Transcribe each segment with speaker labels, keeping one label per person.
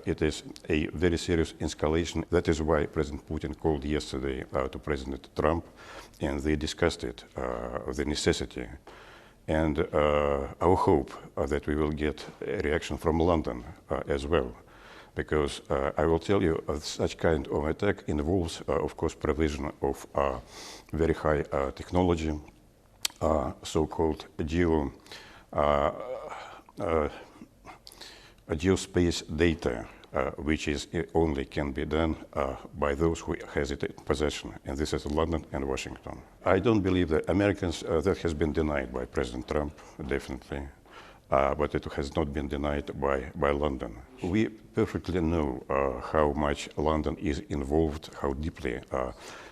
Speaker 1: It is a very serious escalation. That is why President Putin called yesterday to President Trump, and they discussed it, the necessity. And our hope that we will get a reaction from London as well. Because I will tell you, such kind of attack involves, of course, provision of very high technology, so-called geospace data, which is only can be done by those who has it in possession, and this is London and Washington. I don't believe that Americans, that has been denied by President Trump, definitely, but it has not been denied by London. We perfectly know how much London is involved, how deeply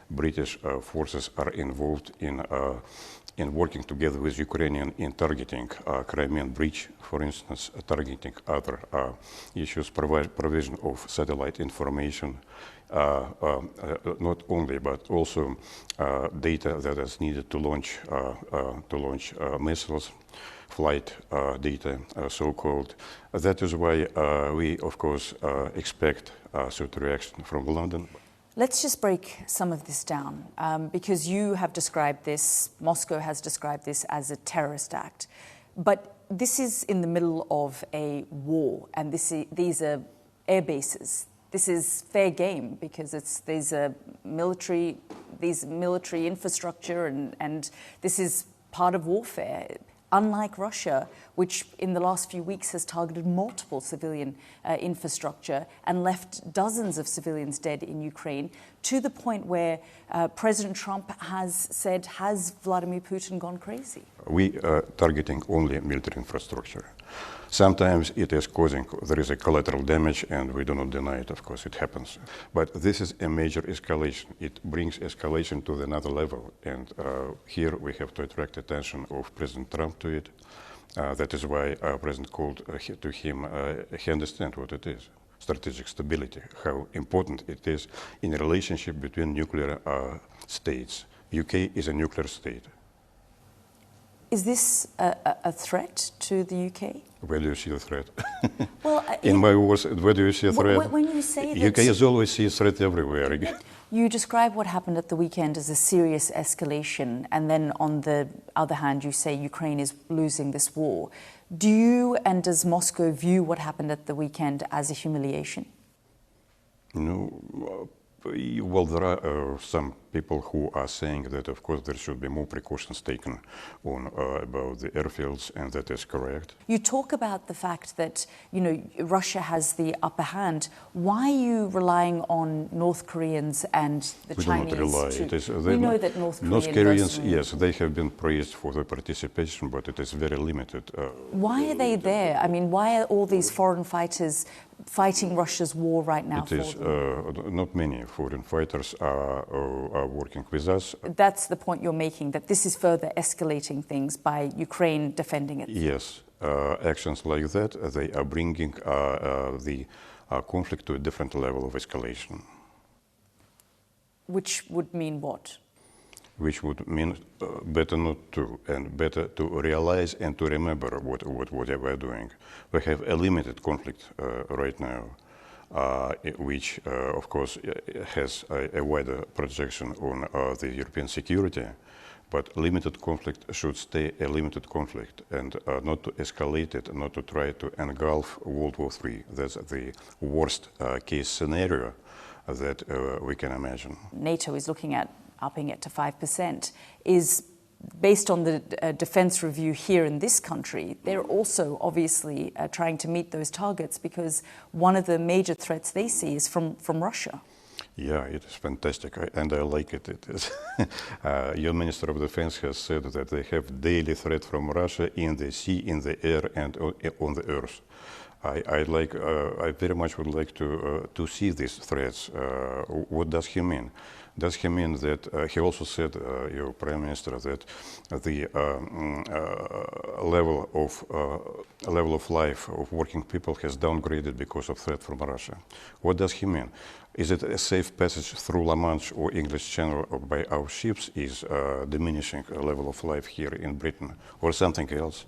Speaker 1: British forces are involved in working together with Ukrainian in targeting Crimean Bridge, for instance, targeting other issues, provision of satellite information, not only, but also data that is needed to launch missiles, flight data, so-called. That is why we, of course, expect a certain reaction from London.
Speaker 2: Let's just break some of this down, because you have described this, Moscow has described this as a terrorist act. But this is in the middle of a war, and these are air bases. This is fair game, because these military infrastructure, and this is part of warfare. Unlike Russia, which in the last few weeks has targeted multiple civilian infrastructure and left dozens of civilians dead in Ukraine, to the point where President Trump has said, has Vladimir Putin gone crazy?
Speaker 1: We are targeting only military infrastructure. Sometimes it is causing, there is a collateral damage, and we do not deny it, of course, it happens. But this is a major escalation. It brings escalation to another level, and here we have to attract attention of President Trump to it. That is why our President called to him, he understands what it is, strategic stability, how important it is in a relationship between nuclear states. UK is a nuclear state.
Speaker 2: Is this a threat to the UK?
Speaker 1: Where do you see the threat?
Speaker 2: Well,
Speaker 1: in my words, where do you see a threat?
Speaker 2: When you say that,
Speaker 1: UK has always seen a threat everywhere.
Speaker 2: You describe what happened at the weekend as a serious escalation, and then on the other hand, you say Ukraine is losing this war. Do you and does Moscow view what happened at the weekend as a humiliation?
Speaker 1: No. Well, there are some people who are saying that, of course, there should be more precautions taken on about the airfields, and that is correct. You
Speaker 2: talk about the fact that, you know, Russia has the upper hand. Why are you relying on North Koreans and the Chinese?
Speaker 1: We do not rely.
Speaker 2: We know that North Koreans,
Speaker 1: yes, they have been praised for their participation, but it is very limited.
Speaker 2: Why are they there? I mean, why are all these foreign fighters fighting Russia's war right now?
Speaker 1: It is not many foreign fighters are working with us.
Speaker 2: That's the point you're making, that this is further escalating things by Ukraine defending it.
Speaker 1: Yes, actions like that, they are bringing the conflict to a different level of escalation.
Speaker 2: Which would mean what?
Speaker 1: Which would mean better not to, and better to realize and to remember what we are doing. We have a limited conflict right now, which, of course, has a wider projection on the European security, but limited conflict should stay a limited conflict, and not to escalate it, not to try to engulf World War III. That's the worst case scenario that we can imagine.
Speaker 2: NATO is looking at upping it to 5%, is based on the defense review here in this country. They're also obviously trying to meet those targets, because one of the major threats they see is from Russia.
Speaker 1: Yeah, it is fantastic, and I like it. It is. Your Minister of Defense has said that they have daily threat from Russia in the sea, in the air, and on the earth. I very much would like to see these threats. What does he mean? Does he mean that he also said, your Prime Minister, that the level of life of working people has downgraded because of threat from Russia? What does he mean? Is it a safe passage through La Manche or English Channel or by our ships is diminishing a level of life here in Britain, or something else?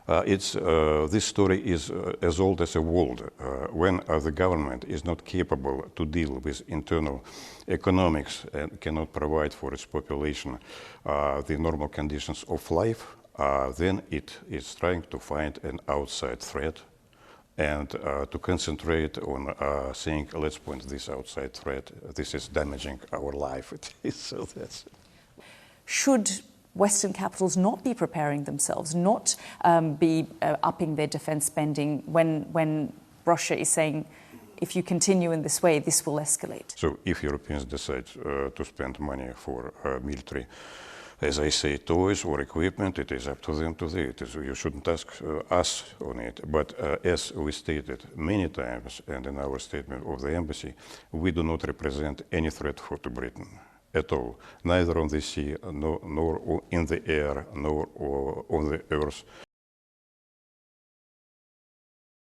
Speaker 1: This story is as old as the world. When the government is not capable to deal with internal economics and cannot provide for its population the normal conditions of life, then it is trying to find an outside threat and to concentrate on saying, let's point this outside threat. This is damaging our life. So that's.
Speaker 2: Should Western capitals not be preparing themselves, not be upping their defense spending when Russia is saying, if you continue in this way, this will escalate?
Speaker 1: So if Europeans decide to spend money for military, as I say, toys or equipment, it is up to them to do it. You shouldn't ask us on it. But as we stated many times, and in our statement of the embassy, we do not represent any threat to Britain at all, neither on the sea, nor in the air, nor on the earth.